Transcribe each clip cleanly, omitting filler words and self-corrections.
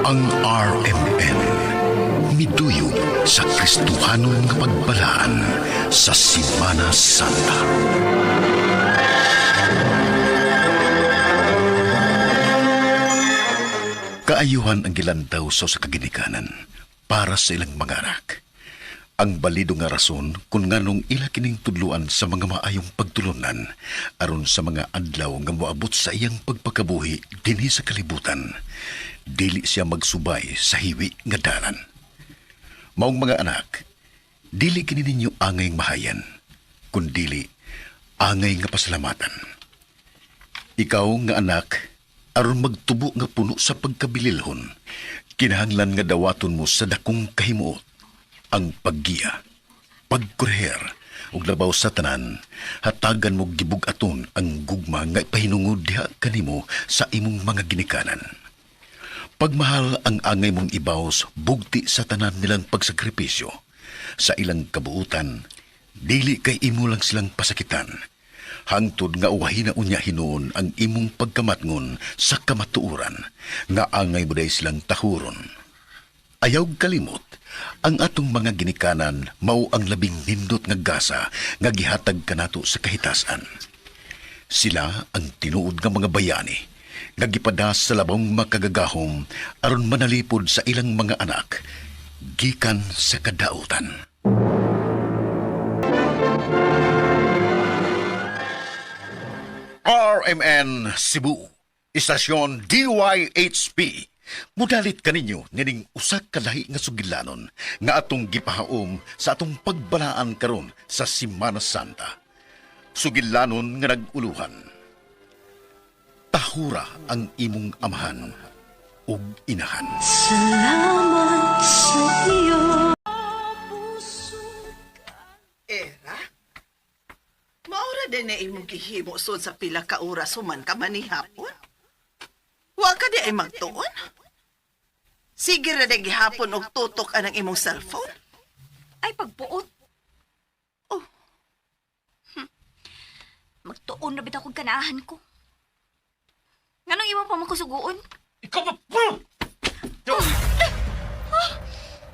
Ang RMN miduyog sa Kristohanon nga pagbalaan sa Semana Santa. Kaayuhan ang gilantaw sa kaginikanan para sa ilang mga anak. Ang balido nga rason kung nganong ila kining tudluan sa mga maayong pagtulunan aron sa mga adlaw nga moabot sa iyang pagpakabuhi dinhi sa kalibutan. Dili siya magsubay sa hiwi nga dalan. Maong mga anak, dili kini ninyo angay mahayan, kundili angay nga pasalamatan. Ikaw nga anak, aron magtubo nga puno sa pagkabililhon, kinahanglan nga dawaton mo sa dakong kahimuot ang paggiya, pagkureher, ug labaw sa tanan, hatagan mo gibug-aton ang gugma nga ipahinungod diha kanimo sa imong mga ginikanan. Pagmahal ang angay mong ibaws bugti sa tanan nilang pagsakripisyo. Sa ilang kabuutan, dili kay imo lang silang pasakitan. Hangtod nga uwahina unya hinuon ang imong pagkamatngon sa kamatuuran, nga angay mo day silang tahuron. Ayaw kalimot, ang atong mga ginikanan mao ang labing nindot nga gasa nga gihatag kanato sa kahitasan. Sila ang tinuod nga mga bayani nga gipadas sa labong makagagahom aron manalipod sa ilang mga anak gikan sa kadautan. RMN Cebu, Istasyon DYHP. Mudalit kaninyo nining usak kalahi nga sugilanon nga atong gipahaom sa atong pagbalaan karon sa Semana Santa. Sugilanon nga naguluhan. Tahura ang imong amahan ug inahan. Salamat sa iyo. Era? Maura din na imong gihimo sud sa pila ka oras human ka manihapon? Wa ka di ay magtuon? Sige ra di gihapon og tutok anang imong cellphone? Ay, pagpuot. Oh, Magtuon na bitaw kong kanaahan ko. Nganong iwan pa makusuguon? Ikaw ba?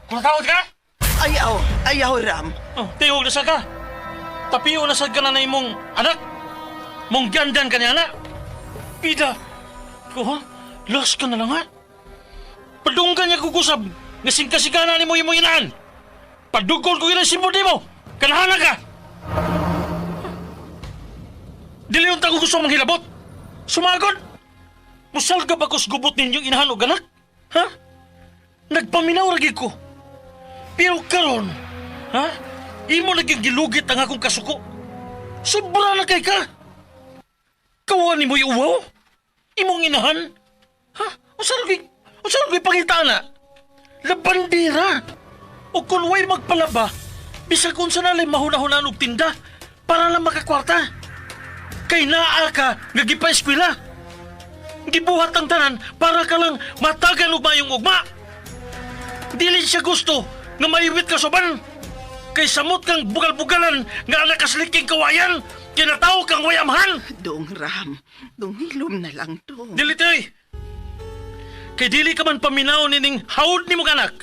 Kung tawad ka? ayaw Ram. Oh, tihog na sa ka. Tapiyo na sa ka na imong anak. Mong gandan ka niya na. Pida. Ko ha? Las ka na lang ha? Padunggan niya kukusab. Ngasing kasigana ni mo yung inaan. Padugol ko yun ang simbol ni mo. Kanahana ka. Dili yung tago gusto mong hilabot. Sumagod. Musal ka ba kus gubot ninyong inahan o ganak? Ha? Nagpaminaw ragi ko. Pero karon, ha? Imo naging gilugit ang akong kasuko. Sobra na kay ka. Kawan ni mo'y uwaw? Imong inahan? Ha? O saan ko'y pangita na? Labandera. O kung way magpalaba, bisag kung saan alay mahuna-hunan og tinda para lang makakwarta. Kay naa ka nga gipa-eskwela. Gibuhat ang tanan para ka lang matagan og mayong ugma. Dili siya gusto nga maiwit ka soban. Kay samot kang bugal-bugalan nga anak kasliking kawayan, kinataw kang wayamhan. Dong Ram, hilom na lang to. Dili toy. Kay dili ka man paminaw nining hawd ni mong anak.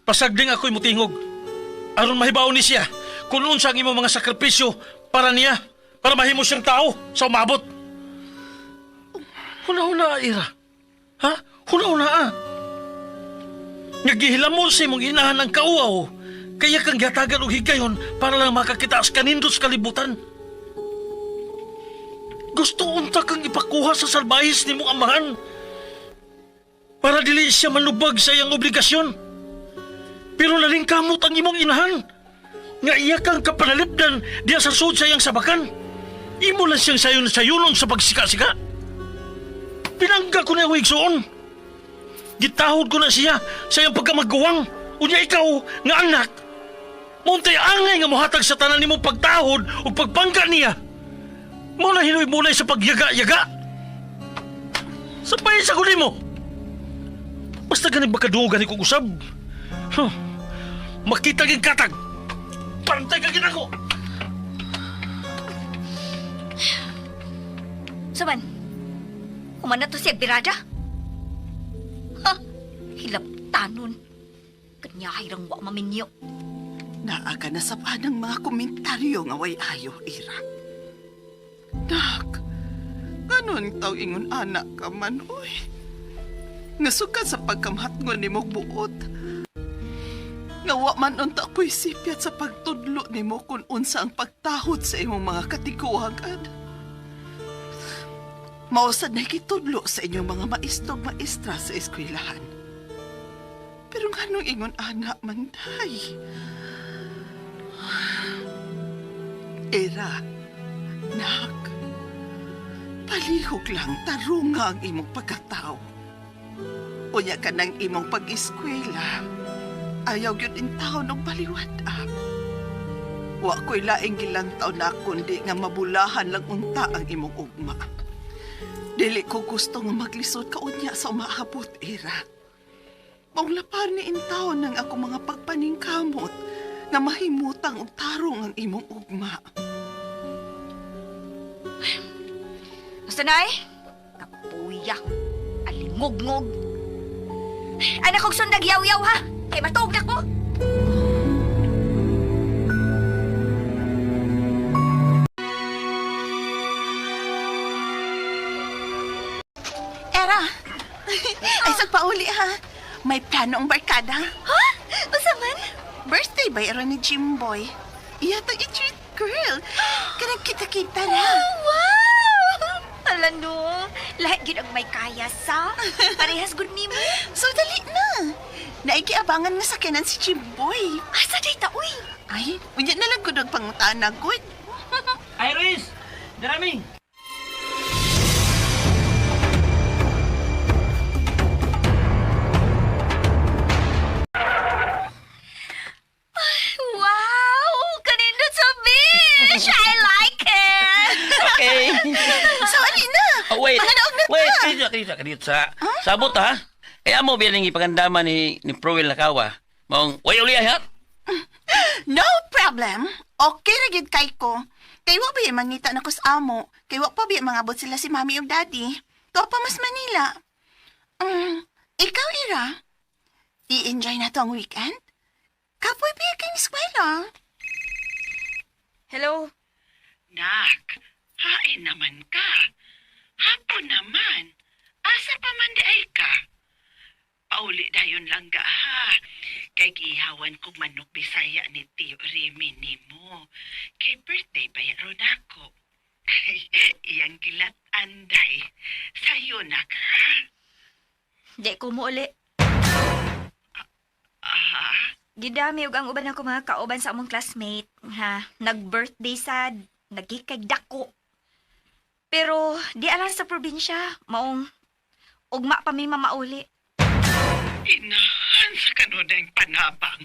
Pasagding ako'y mutingog. Aron mahibaw ni siya kung unsa ang imong mga sakripisyo para niya, para mahimo siyang tao sa umabot. Huna-huna, Ira. Ha? Huna-huna, Nagihilamos sa imong inahan ng kauaw, kaya kang gatagan og higayon para lang makakita sa kanindos kalibutan. Gusto unta kang ipakuha sa salbahis ni mong amahan para dili siya manubag sa iyang obligasyon. Pero nalingkamot ang imong inahan nga iya kang kapanalipdan diya sa sud sa iyang sabakan. Imo lang siyang sayon-sayonon sa pagsika-sika. Pinangga ko na yung higsoon. Gitahod ko na siya sa iyang pagkamagawang. Unya ikaw nga anak, muntay angay nga mohatag sa tanan nimong pagtahod o pagpangga niya. Muna hinoy-mulay sa pagyaga-yaga. Sabay sa guli mo. Basta ganit makadungan kong usab. Makita kang katag. Pantay ka ginako. Saban, human na to siya birada? Ha? Hilabtanon. Kanyahay rang wa maminyo. Naa ka na sa panang mga komentaryo nga way ayo, Ira. Nak, ganon taw ingon anak ka man, oy. Nasuka sa pagkamhatngon ni mo buot. Nga wa man unta ko'y sipyat sa pagtudlo ni mo kung unsa ang pagtahod sa imong mga katiguangan. Mausad na kitudlo sa inyong mga maestro maestra sa eskwelahan. Pero nganong ingon anak man, day? Era, nak, palihog lang tarunga ang imong pagkatao. Unya ka ng imong pag-eskwela, ayaw yun in taon ng baliwad up. Wa ko'y laing gilantaw na kundi nga mabulahan lang unta ang imong ugma. Dili ko gusto nga maglisod ka unya sa umahabot, Era. Maulapar ni in taon ng ako mga pagpaningkamot nga mahimutang og tarong ang imong ugma. Basta na kapuya, alingog-ngog. Anak kong sundag yaw-yaw ha, kay matog na ko. Era, ay sagpauli ha. May plano ang barkada. Ha? Basta man? Birthday ba ni Jimboy? Iya to i-treat girl. Kanang kita-kita na. Wow! Alam no, lahat yun ang may kaya sa. Parehas good ni mo. So dali na. Naikiabangan nga sa kanan si Jimboy. Asa day ta, uy? Ay, unya na lang ko pangutana, good. Iris! Darami! Wow! Kanindot sa beach! I like it! Okay. So, ali na. Oh, wait. Mahanaog na Wait, ta. kanito sa sabot ha. Kaya mo bilang ipagandama ni Proel Lakawa. Maong, way uli ayat. No problem. Okay ra gyud kay ko. Kay wa ba mangita na ko sa amo? Kay wa pa ba mangabot sila si mami ug daddy? To pa mas Manila. Ikaw, Ira? I-enjoy na to ang weekend? Kapoy ba kang eskwela? Hello? Nak, hain naman ka. Hapon naman. Asa pa man di ay ka? Pauli dayon lang ga ha. Kay gihawan kong manok Bisaya ni Tio Remy nimo. Kay birthday ba yaron ako? Ay, iyang gilat anday. Sayo nak ha? Di ko mo uli. Ah, Gidami ug ang uban ako mga kauban sa among classmate. Ha, nag-birthday sad, nagkikay dako. Pero di alam sa probinsya, maong ugma pa may mamauli. inahan sa kanodang panabang.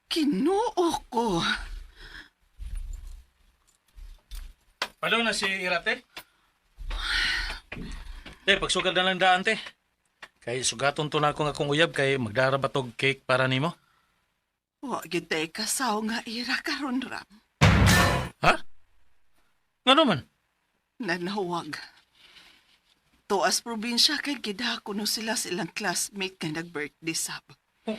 Kinuo ko. Palo na si Irate? Pagsugad na lang daan, te. Kay sugaton to na ako nga kung uyab kay magdarabatog cake para nimo. Wa gyud tay kasaw nga Ira karon ram. Ha? Nga naman? Nanawag. Tuas probinsya kay gidha kuno sila silang classmate nga nag-birthday sab. Oh.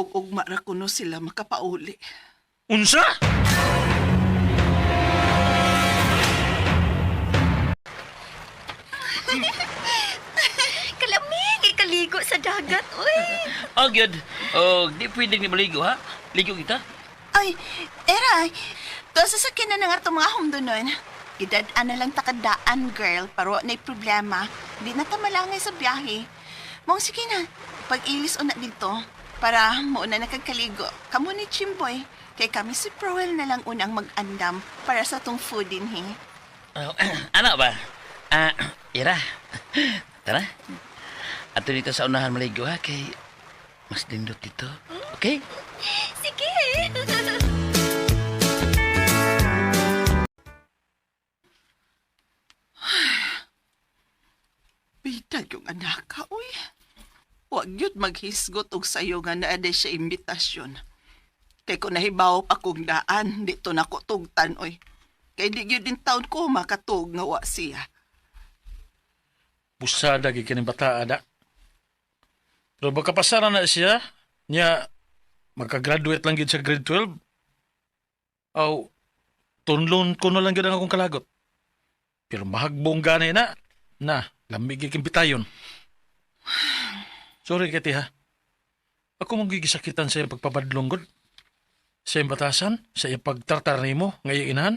Ug ugma ra kuno sila makapauli. Unsa? Kalamig, ikaligo sa dagat, uy. Oh, good. Oh, di pwedeng ni maligo ha. Ligo kita. Ay, Era, to sa sakyan na nga itong mga humdunon. Idadaan na lang takadaan, girl, pero na'y problema. Di na tamalangay sa biyahe. Mong sige na, pag-ilis una dito, para mauna na kagkaligo. Kamu ni Chimboy, kay kami si Proel na lang unang mag-andam para sa tong food din, he. Oh, anak ba? Ira. Tara. Ato dito sa unahan maligo ha kay mas lindot dito. Okay? Sige. Bitag yung anak ka, uy. Huwag yun maghisgot og sayo nga naade siya imbitasyon. Kay kung nahibaw pa kong daan, dito na ko tugtan, uy. Kay di yun din taon ko makatug nga wa siya. Busada gyud kining bata ada. Pero magkapasara na siya, niya magka-graduate lang gyud sa grade 12. Aw, tunlon ko na lang gyud ang akong kalagot. Pero mahagbong gani na, lamig gyud bitayon. Sorry kati ha. Ako mong gigisakitan sa iyang pagpabadlong gud. Sa iyang batasan, sa iyang pagtartar nimo nga iyang inahan.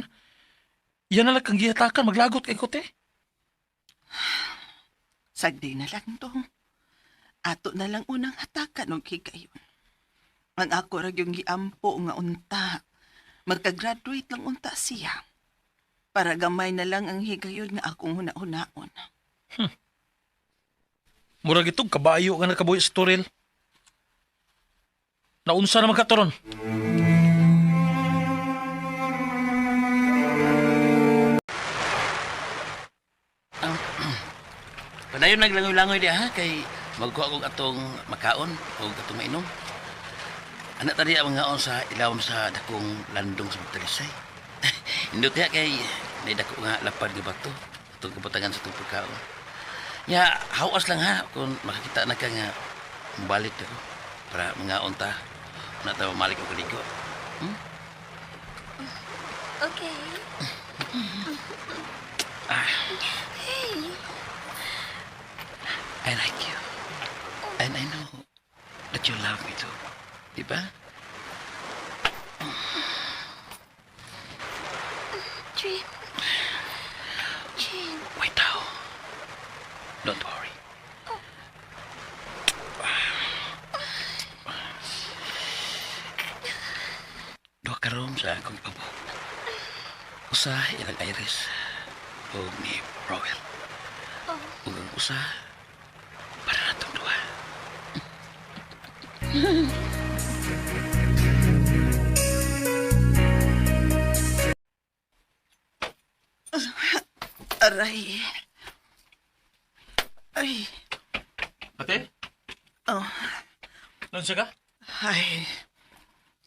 Yan na lang kang gihatakan, maglagot kay kote. Sagdi na lang dong. Ato na lang unang hatakan og higayon. Ang ako ra yung giampo nga unta. Magka-graduate lang unta siya. Para gamay na lang ang higayon nga akong huna-hunaon. Murag itong kabayo nga nakabuhi sa turil. Naunsa naman ka toron? Padayon naglangoy-langoy di ha kay magkuha kog atong makaon o atong mainom. Anak tadi ang ngaon sa ilawom sa dakong landong sa Magtalisay. Indot ya kay may dako nga lapad nga bato atong kabutangan sa itong pagkaon. Ya, hawas lang ha kung makakita na ka nga balik ako para mangaon ta. Na ta malik og kaligo. Okay. I like you. And I know that you love me too. Di ba? Jim. Jim. Wait now. Don't worry. Duha ka room sa akong pabo. Usa ilang Iris o ni Rowell. Ug ang usa para natong duha. Aray. Ay. Ate? Oh. Lansa ka? Ay.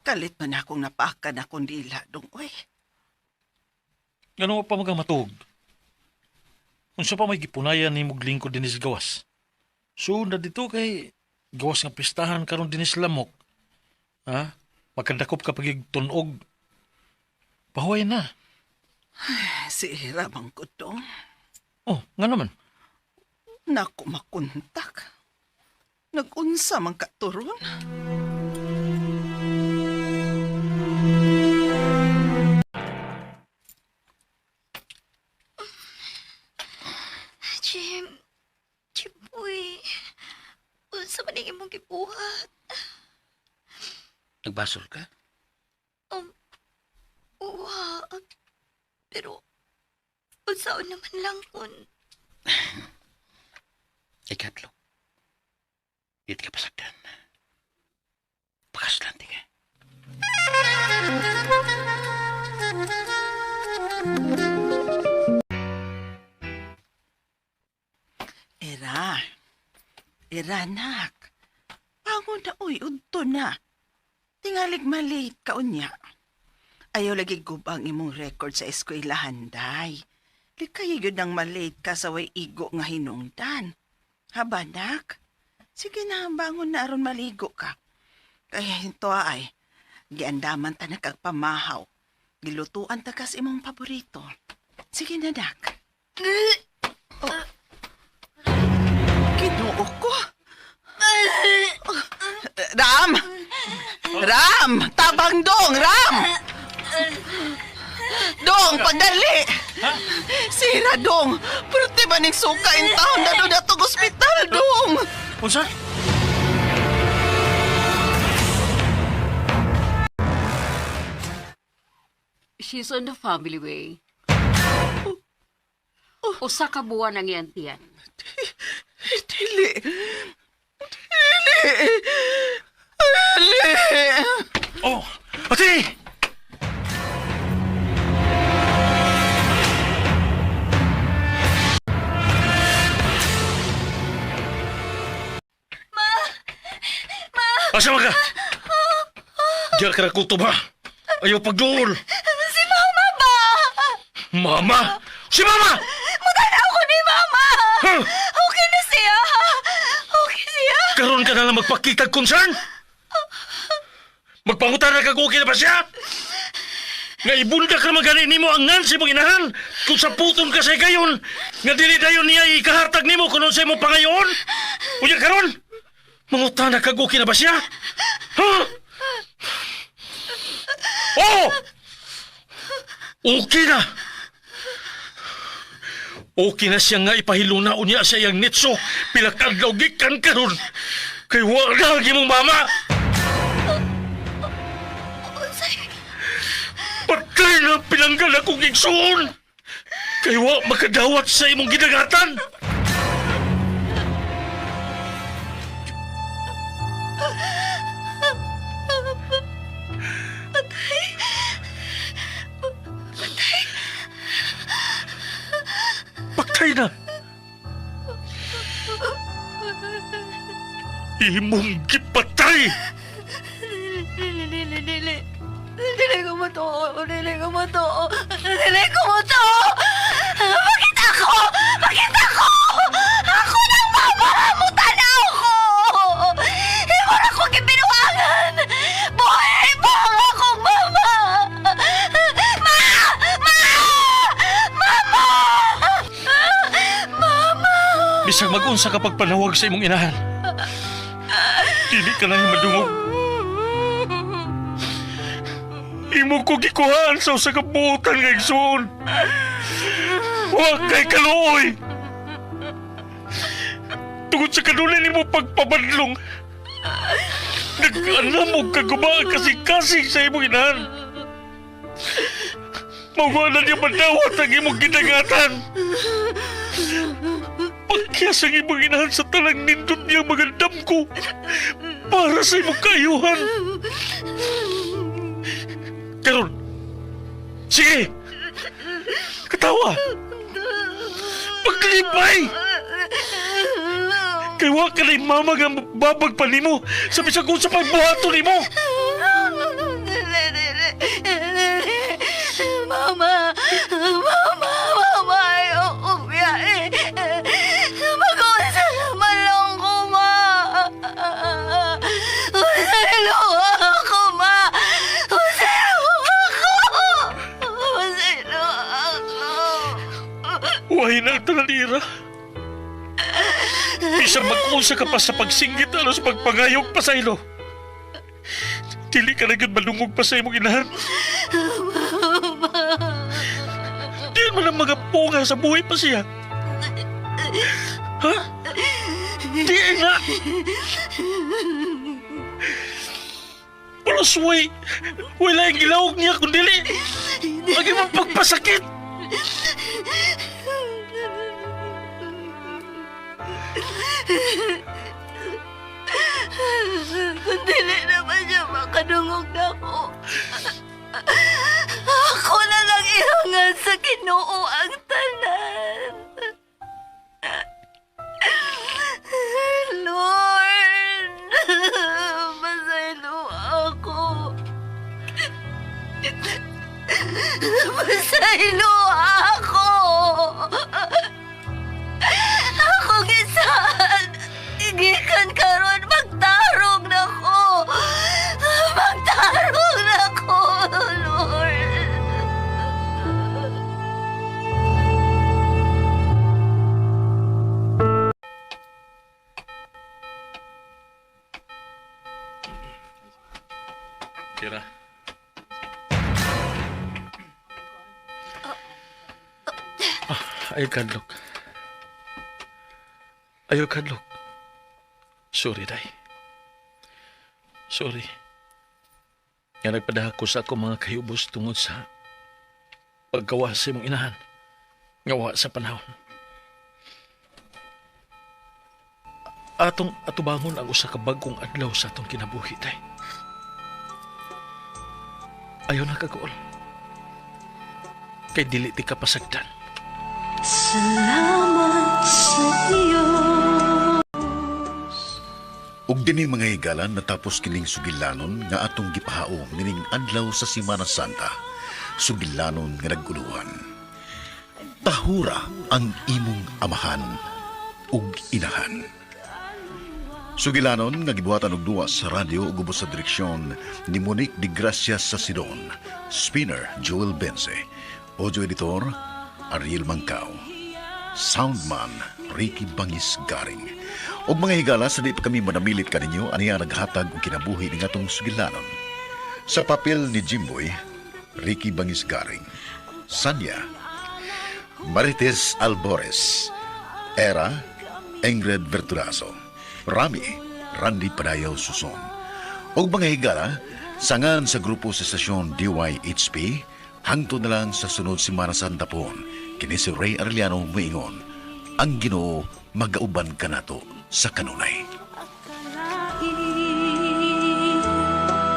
Kalit man akong napakan akong dila dong. Uy. Ganun pa magang matug. Unsa pa may gipunayan ni Muglingkod dinis gawas. So na dito kay gawas nga pistahan karon dinis lamok. Ha? Magkandakop ka pagig tunog. Pahuway na. Si Ramang ko dong. Oh, nga naman. Naku makuntak. Nagunsa man katuron. Jim. Jim, uy. Unsa man ang imong gibuhat? Nagbasol ka? Uwa. Pero, unsaon naman lang kun. Ikatlo. Dito ka pasagdan. Bakas lang tinga. Era, nak. Pangon na, uy, udto na. Tingalig malate ka unya. Ayaw lagi gubang imong record sa eskwelahan, day. Likay yun ang malate ka sa way igo nga hinungdan. Haba, nak? Sige na, bangon na aron maligo ka. Kaya hinto ay, giandaman ta na kagpamahaw. Gilutuan ta kas imong paborito. Sige na, nak. Oh. Ginoo ko. Oh. Ram! Ram! Tabang dong, Ram! Dong, pagdali! Sira, Dong! Pero di ba ning suka in taon na doon natong ospital, Dong! Unsa? She's on the family way. Usa ka buwan ang iyang tiyan. Dili! Dili! Dili! Oh, ate! Asa ka? Diyan ka na kutob ha? Ayaw pagdool. Si Mama ba? Mama? Si Mama! Mutanaw ko ni Mama! Huh? Okay ka na lang magpakitag concern? Magpangutan na kag okay na ba siya? Nga ibunda ka naman ganin nimo ang ngansi mong inahan kung sa puton ka sa gayon nga dili dayon niya ikahartag nimo kung sa mo pangayon. Unya karon, mangutan na kag okay na ba siya? Ha? Oh! Okay na. Okay na siya nga ipahilunaon niya sa iyang nitso pila kadlaw gikan karon. Kay wa na lagi mong mama. Patay na pinanggal akong igsoon. Kay wa makadawat sa imong ginagatan. Patay na. Imong gipatay. Dili ko mo to. Dili ko mo to. Dili ko mo to. Bakit ako? Bakit ako? Ako ng mama mo, tanaw ko. Imo na ko gibinuangan. Buhay pa ang akong mama. Ma! Ma! Mama! Mama! Bisag mag-unsa ka pagpanawag sa imong inahan. Dili ka na madungog. Imo ko gikuhaan sa usa ka buotan nga igsoon. Wa kay kaluoy. Tungod sa kanunay nimo pagpabadlong. Nag-anam og kagubaan kasing-kasing sa imong inahan. Mawala niya madawat ang imong ginagatan. Pagkiyas ang imong inahan sa talang nindot niya magandam ko para sa imong kaayuhan. Karon, sige! Katawa! Paglibay! Kay wa ka na mama nga babag pa nimo sa bisag kung sa pagbuhato nimo! Mama! Mama! Mama! Ayoko biyahe! Mag-usa naman lang ko, ma! Usalo ako, ma! Usalo ako! Usalo ako! Huwag na ito nalira. Bisang mag-usa ka pa sa pagsinggit alos pagpangayog pa sa ilo. Dili ka na yun malungog pa sa imong inahan. Di mo lang mga punga sa buhay pa siya. Ha? Di nga. Plus wala yung gilawag niya kung dili. Lagi mong pagpasakit. Dili naman siya makadungog na ako. Ako na lang ihangan sa Ginoo ang tanan. Lord, pasaylo ako. Pasaylo ako. Ako gisan. Igikan karon magtarong na ko. Magtarong na ko, Lord. Kira. Ayaw kadlok. Ayaw kadlok. Sorry, Day. Sorry. Nga nagpadahak ko sa ako mga kayubos tungod sa paggawa sa imong inahan. Ngawa sa panahon. Atong atubangon ang usa ka bagong adlaw sa atong kinabuhi, Day. Ayaw na kagool. Kay dili ti ka pasagdan. Salamat sa iyo. Ug dinhi mga higalan natapos kining sugilanon nga atong gipahaom nining adlaw sa Semana Santa. Sugilanon nga naguluhan. Tahura ang imong amahan ug inahan. Sugilanon nga gibuhatan og duwa sa radyo ug ubos sa direksyon ni Monique de Gracia sa Sidon, spinner Joel Bense, audio editor Ariel Mancao, soundman Ricky Bangis Garing. Og mga higala sa di pa kami manamilit kaninyo aniya naghatag og kinabuhi ning atong sugilanon. Sa papel ni Jimboy, Ricky Bangis Garing, Sanya, Marites Albores, Era, Ingrid Verturazo, Rami, Randy Padayaw Suson. Og mga higala, sangan sa grupo sa estasyon DYHP, hangtod na lang sa sunod simana sa Antapon, kini si Ray Arellano muingon, ang Ginoo magauban ka nato sa kanunay.